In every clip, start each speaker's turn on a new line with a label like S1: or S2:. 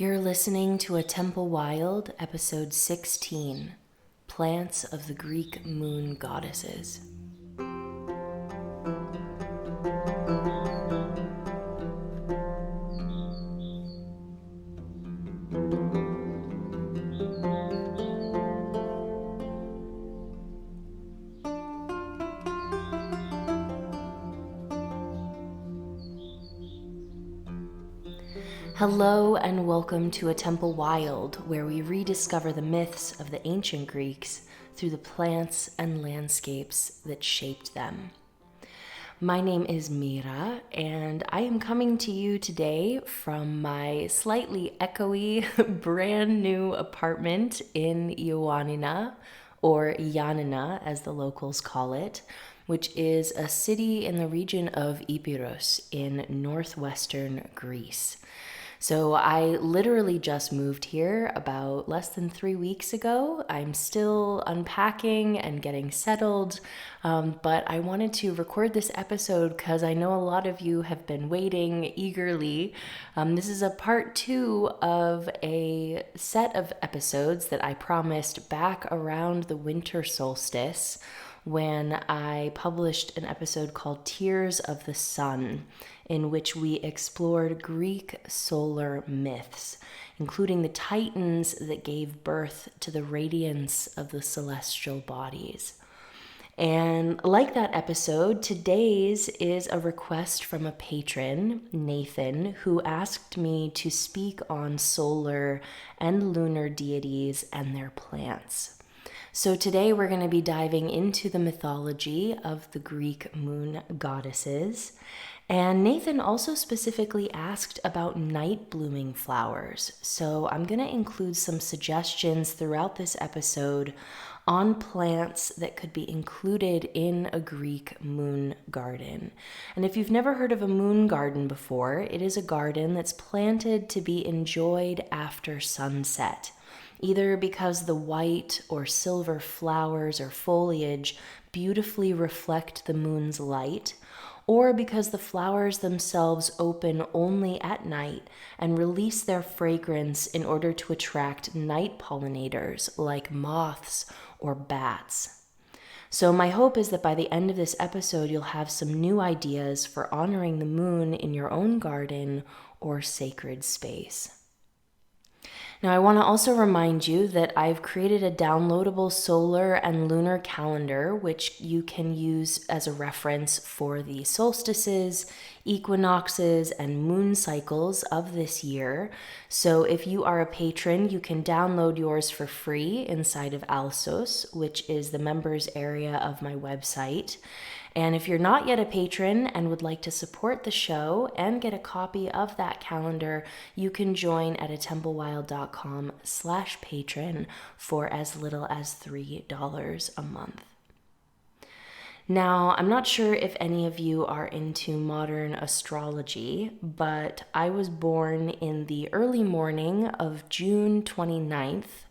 S1: You're listening to A Temple Wild, episode 16, Plants of the Greek Moon Goddesses. Hello and welcome to A Temple Wild, where we rediscover the myths of the ancient Greeks through the plants and landscapes that shaped them. My name is Mira, and I am coming to you today from my slightly echoey, brand new apartment in Ioannina, or Ioannina as the locals call it, which is a city in the region of Epirus in northwestern Greece. So I literally just moved here about less than 3 weeks ago. I'm still unpacking and getting settled, but I wanted to record this episode because I know a lot of you have been waiting eagerly. This is a part 2 of a set of episodes that I promised back around the winter solstice, when I published an episode called Tears of the Sun, in which we explored Greek solar myths, including the titans that gave birth to the radiance of the celestial bodies. And like that episode, today's is a request from a patron, Nathan, who asked me to speak on solar and lunar deities and their plants. So today we're going to be diving into the mythology of the Greek moon goddesses. And Nathan also specifically asked about night blooming flowers. So I'm going to include some suggestions throughout this episode on plants that could be included in a Greek moon garden. And if you've never heard of a moon garden before, it is a garden that's planted to be enjoyed after sunset, either because the white or silver flowers or foliage beautifully reflect the moon's light, or because the flowers themselves open only at night and release their fragrance in order to attract night pollinators like moths or bats. So my hope is that by the end of this episode, you'll have some new ideas for honoring the moon in your own garden or sacred space. Now, I want to also remind you that I've created a downloadable solar and lunar calendar, which you can use as a reference for the solstices, equinoxes, and moon cycles of this year. So if you are a patron, you can download yours for free inside of Alsos, which is the members area of my website. And if you're not yet a patron and would like to support the show and get a copy of that calendar, you can join at atemplewilds.com/patron for as little as $3 a month. Now, I'm not sure if any of you are into modern astrology, but I was born in the early morning of June 29th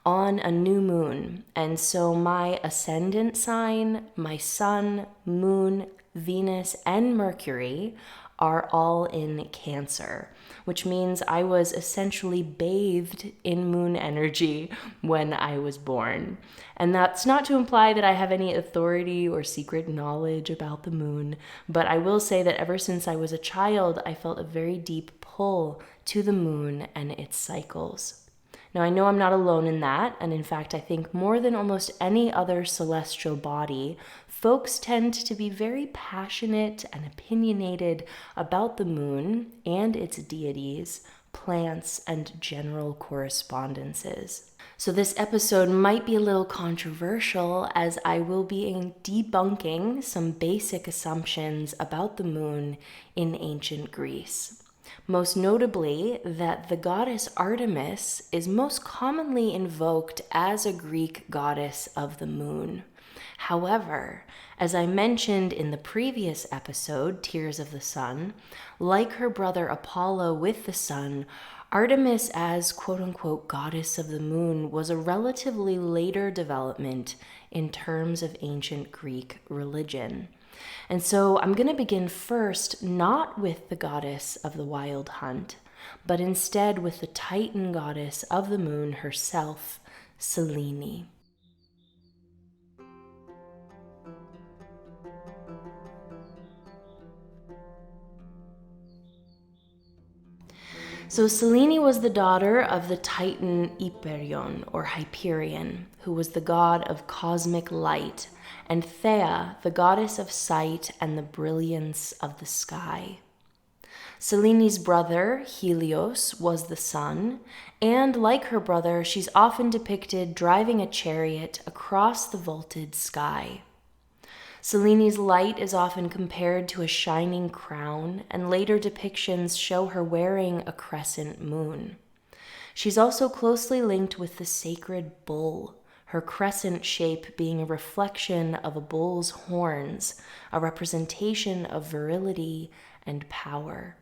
S1: on a new moon. And so my ascendant sign, my sun, moon, Venus, and Mercury are all in Cancer, which means I was essentially bathed in moon energy when I was born. And that's not to imply that I have any authority or secret knowledge about the moon, but I will say that ever since I was a child, I felt a very deep pull to the moon and its cycles. Now, I know I'm not alone in that, and in fact, I think more than almost any other celestial body, folks tend to be very passionate and opinionated about the moon and its deities, plants, and general correspondences. So this episode might be a little controversial, as I will be debunking some basic assumptions about the moon in ancient Greece. Most notably, that the goddess Artemis is most commonly invoked as a Greek goddess of the moon. However, as I mentioned in the previous episode, Tears of the Sun, like her brother Apollo with the sun, Artemis as quote-unquote goddess of the moon was a relatively later development in terms of ancient Greek religion. And so I'm going to begin first not with the goddess of the wild hunt, but instead with the Titan goddess of the moon herself, Selene. So Selene was the daughter of the Titan Hyperion, or Hyperion, who was the god of cosmic light, and Thea, the goddess of sight and the brilliance of the sky. Selene's brother, Helios, was the sun, and like her brother, she's often depicted driving a chariot across the vaulted sky. Selene's light is often compared to a shining crown, and later depictions show her wearing a crescent moon. She's also closely linked with the sacred bull, her crescent shape being a reflection of a bull's horns, a representation of virility and power.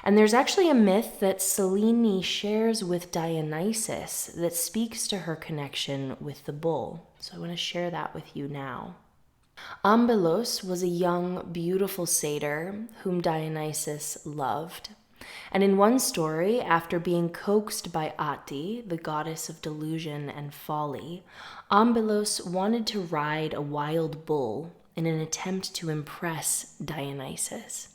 S1: And there's actually a myth that Selene shares with Dionysus that speaks to her connection with the bull. So I want to share that with you now. Ambelos was a young, beautiful satyr whom Dionysus loved. And in one story, after being coaxed by Ate, the goddess of delusion and folly, Ambelos wanted to ride a wild bull in an attempt to impress Dionysus.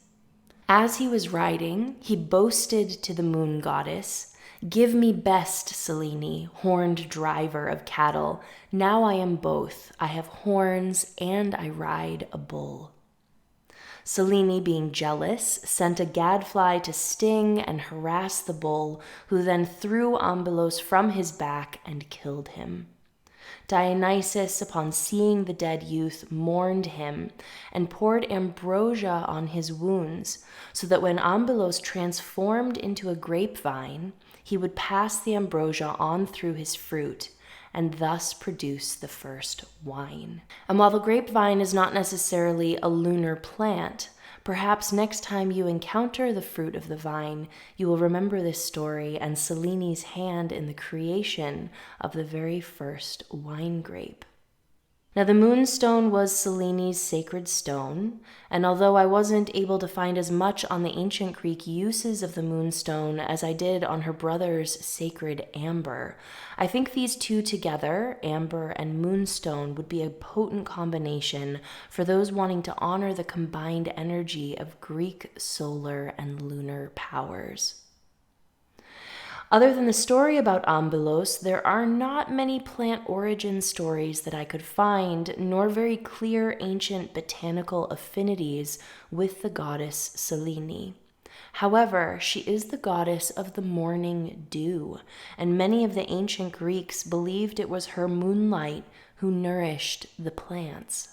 S1: As he was riding, he boasted to the moon goddess, "Give me best, Selene, horned driver of cattle. Now I am both. I have horns and I ride a bull." Selene, being jealous, sent a gadfly to sting and harass the bull, who then threw Ambelos from his back and killed him. Dionysus, upon seeing the dead youth, mourned him and poured ambrosia on his wounds, so that when Ambelos transformed into a grapevine, he would pass the ambrosia on through his fruit and thus produce the first wine. And while the grapevine is not necessarily a lunar plant, perhaps next time you encounter the fruit of the vine, you will remember this story and Selene's hand in the creation of the very first wine grape. Now, the moonstone was Selene's sacred stone, and although I wasn't able to find as much on the ancient Greek uses of the moonstone as I did on her brother's sacred amber, I think these two together, amber and moonstone, would be a potent combination for those wanting to honor the combined energy of Greek solar and lunar powers. Other than the story about Ambelos, there are not many plant origin stories that I could find, nor very clear ancient botanical affinities with the goddess Selene. However, she is the goddess of the morning dew, and many of the ancient Greeks believed it was her moonlight who nourished the plants.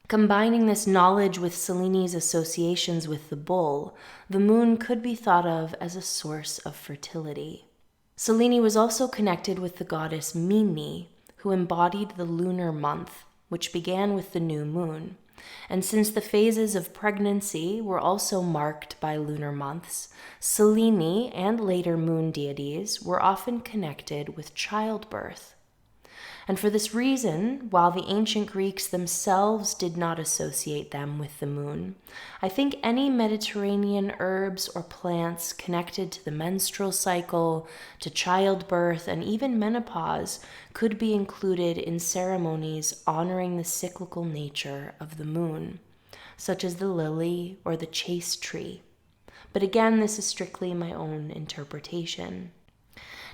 S1: Combining this knowledge with Selene's associations with the bull, the moon could be thought of as a source of fertility. Selene was also connected with the goddess Mimi, who embodied the lunar month, which began with the new moon. And since the phases of pregnancy were also marked by lunar months, Selene and later moon deities were often connected with childbirth. And for this reason, while the ancient Greeks themselves did not associate them with the moon, I think any Mediterranean herbs or plants connected to the menstrual cycle, to childbirth, and even menopause could be included in ceremonies honoring the cyclical nature of the moon, such as the lily or the chaste tree. But again, this is strictly my own interpretation.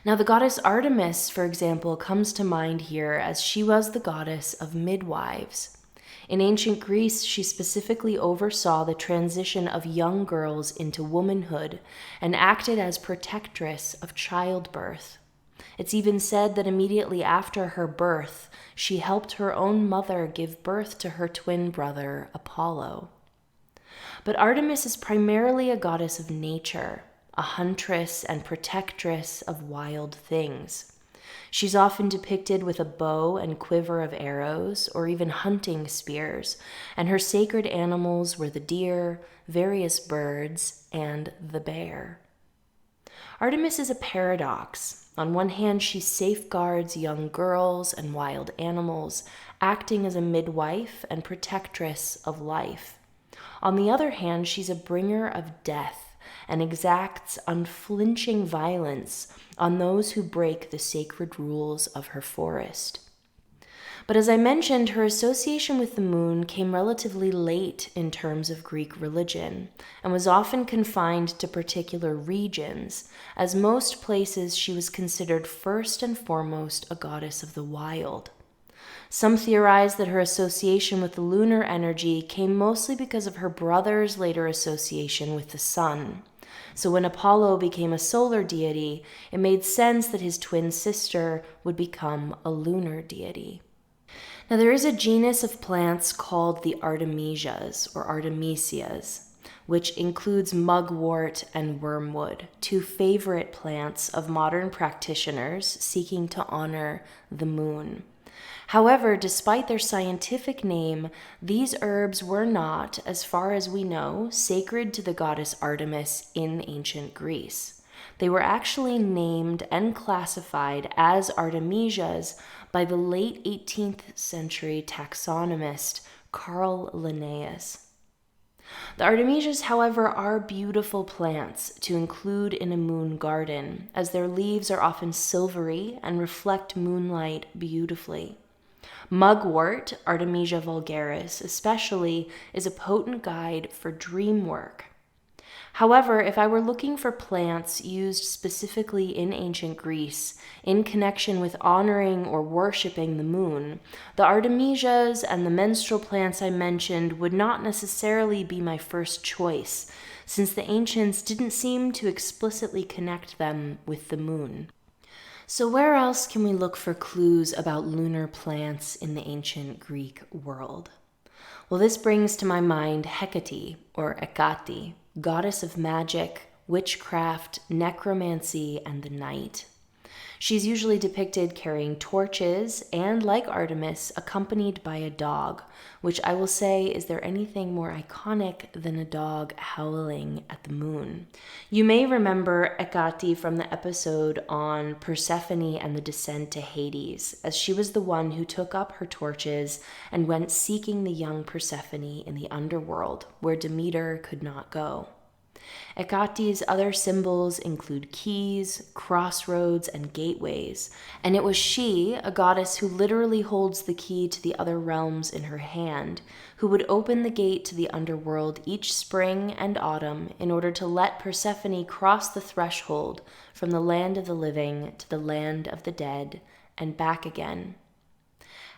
S1: Now, the goddess Artemis, for example, comes to mind here as she was the goddess of midwives. In ancient Greece, she specifically oversaw the transition of young girls into womanhood and acted as protectress of childbirth. It's even said that immediately after her birth, she helped her own mother give birth to her twin brother, Apollo. But Artemis is primarily a goddess of nature, a huntress and protectress of wild things. She's often depicted with a bow and quiver of arrows, or even hunting spears, and her sacred animals were the deer, various birds, and the bear. Artemis is a paradox. On one hand, she safeguards young girls and wild animals, acting as a midwife and protectress of life. On the other hand, she's a bringer of death, and exacts unflinching violence on those who break the sacred rules of her forest. But as I mentioned, her association with the moon came relatively late in terms of Greek religion, and was often confined to particular regions, as most places she was considered first and foremost a goddess of the wild. Some theorize that her association with the lunar energy came mostly because of her brother's later association with the sun. So when Apollo became a solar deity, it made sense that his twin sister would become a lunar deity. Now, there is a genus of plants called the Artemisias or Artemisias, which includes mugwort and wormwood, two favorite plants of modern practitioners seeking to honor the moon. However, despite their scientific name, these herbs were not, as far as we know, sacred to the goddess Artemis in ancient Greece. They were actually named and classified as Artemisias by the late 18th century taxonomist Carl Linnaeus. The Artemisias, however, are beautiful plants to include in a moon garden, as their leaves are often silvery and reflect moonlight beautifully. Mugwort, Artemisia vulgaris especially, is a potent guide for dream work. However, if I were looking for plants used specifically in ancient Greece in connection with honoring or worshiping the moon, the Artemisias and the menstrual plants I mentioned would not necessarily be my first choice, since the ancients didn't seem to explicitly connect them with the moon. So where else can we look for clues about lunar plants in the ancient Greek world? Well, this brings to my mind Hekate, or Hekate, goddess of magic, witchcraft, necromancy, and the night. She's usually depicted carrying torches and, like Artemis, accompanied by a dog, which I will say, is there anything more iconic than a dog howling at the moon? You may remember Hekate from the episode on Persephone and the descent to Hades, as she was the one who took up her torches and went seeking the young Persephone in the underworld, where Demeter could not go. Hecate's other symbols include keys, crossroads, and gateways, and it was she, a goddess who literally holds the key to the other realms in her hand, who would open the gate to the underworld each spring and autumn in order to let Persephone cross the threshold from the land of the living to the land of the dead and back again.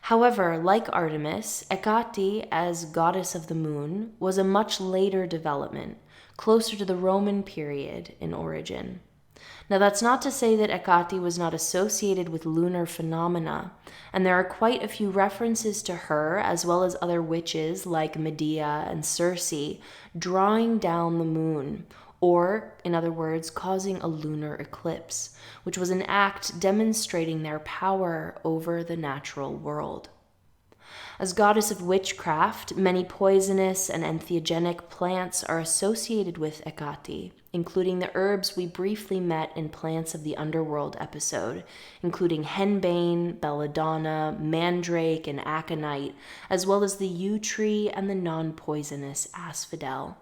S1: However, like Artemis, Hekate, as goddess of the moon, was a much later development, closer to the Roman period in origin. Now, that's not to say that Hekate was not associated with lunar phenomena, and there are quite a few references to her, as well as other witches like Medea and Circe, drawing down the moon, or, in other words, causing a lunar eclipse, which was an act demonstrating their power over the natural world. As goddess of witchcraft, many poisonous and entheogenic plants are associated with Hekate, including the herbs we briefly met in Plants of the Underworld episode, including henbane, belladonna, mandrake, and aconite, as well as the yew tree and the non-poisonous asphodel.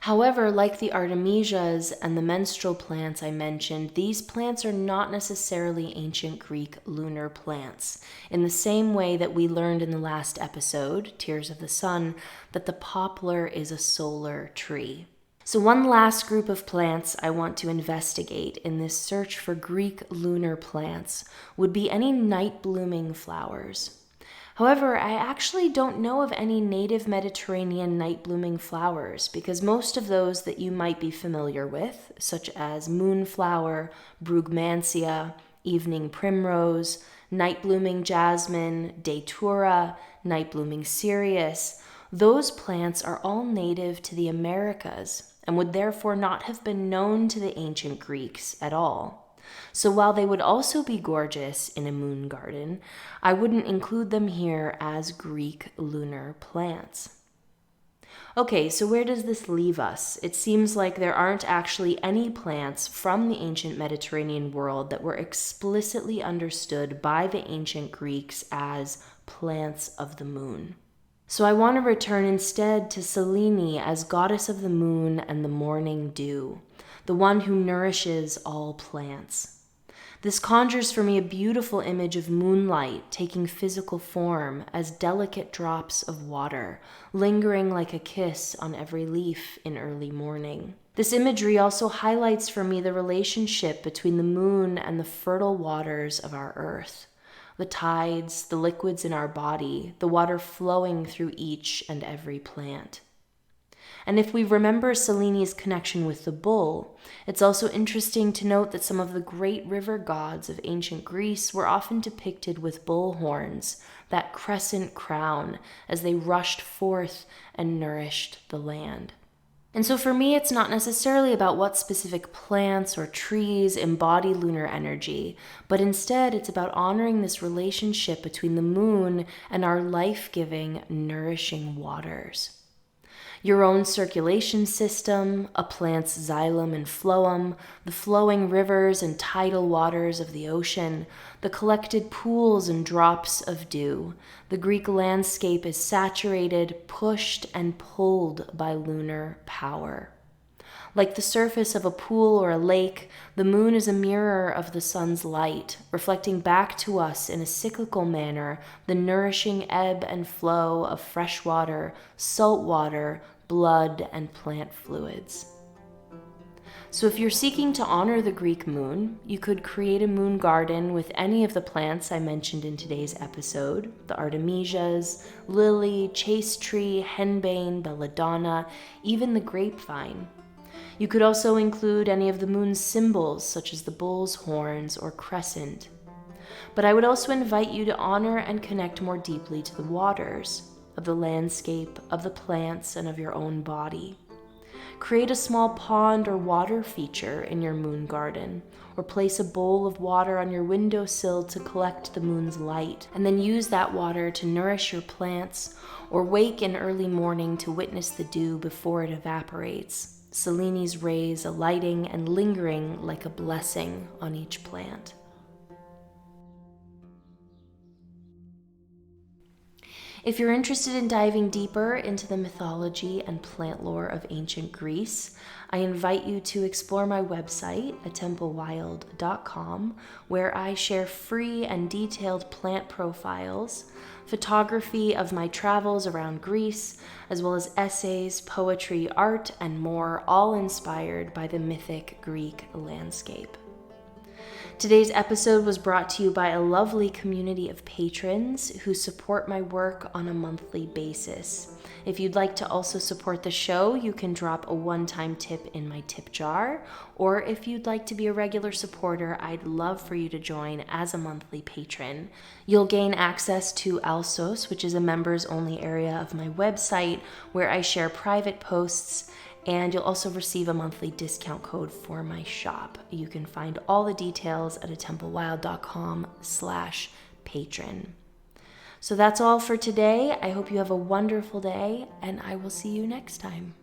S1: However, like the Artemisias and the menstrual plants I mentioned, these plants are not necessarily ancient Greek lunar plants, in the same way that we learned in the last episode, Tears of the Sun, that the poplar is a solar tree. So one last group of plants I want to investigate in this search for Greek lunar plants would be any night-blooming flowers. However, I actually don't know of any native Mediterranean night-blooming flowers, because most of those that you might be familiar with, such as moonflower, brugmansia, evening primrose, night-blooming jasmine, datura, night-blooming cereus, those plants are all native to the Americas and would therefore not have been known to the ancient Greeks at all. So while they would also be gorgeous in a moon garden, I wouldn't include them here as Greek lunar plants. Okay, so where does this leave us? It seems like there aren't actually any plants from the ancient Mediterranean world that were explicitly understood by the ancient Greeks as plants of the moon. So I want to return instead to Selene as goddess of the moon and the morning dew, the one who nourishes all plants. This conjures for me a beautiful image of moonlight taking physical form as delicate drops of water, lingering like a kiss on every leaf in early morning. This imagery also highlights for me the relationship between the moon and the fertile waters of our earth. The tides, the liquids in our body, the water flowing through each and every plant. And if we remember Selene's connection with the bull, it's also interesting to note that some of the great river gods of ancient Greece were often depicted with bull horns, that crescent crown, as they rushed forth and nourished the land. And so for me, it's not necessarily about what specific plants or trees embody lunar energy, but instead it's about honoring this relationship between the moon and our life-giving, nourishing waters. Your own circulation system, a plant's xylem and phloem, the flowing rivers and tidal waters of the ocean, the collected pools and drops of dew. The Greek landscape is saturated, pushed, and pulled by lunar power. Like the surface of a pool or a lake, the moon is a mirror of the sun's light, reflecting back to us in a cyclical manner the nourishing ebb and flow of fresh water, salt water, blood, and plant fluids. So if you're seeking to honor the Greek moon, you could create a moon garden with any of the plants I mentioned in today's episode, the artemisias, lily, chaste tree, henbane, belladonna, even the grapevine. You could also include any of the moon's symbols, such as the bull's horns or crescent. But I would also invite you to honor and connect more deeply to the waters, of the landscape, of the plants, and of your own body. Create a small pond or water feature in your moon garden, or place a bowl of water on your windowsill to collect the moon's light, and then use that water to nourish your plants, or wake in early morning to witness the dew before it evaporates. Selene's rays alighting and lingering like a blessing on each plant. If you're interested in diving deeper into the mythology and plant lore of ancient Greece, I invite you to explore my website, atempowild.com, where I share free and detailed plant profiles, photography of my travels around Greece, as well as essays, poetry, art, and more, all inspired by the mythic Greek landscape. Today's episode was brought to you by a lovely community of patrons who support my work on a monthly basis. If you'd like to also support the show, you can drop a one-time tip in my tip jar, or if you'd like to be a regular supporter, I'd love for you to join as a monthly patron. You'll gain access to Alsos, which is a members-only area of my website where I share private posts, and you'll also receive a monthly discount code for my shop. You can find all the details at atempowild.com/patron. So that's all for today. I hope you have a wonderful day, and I will see you next time.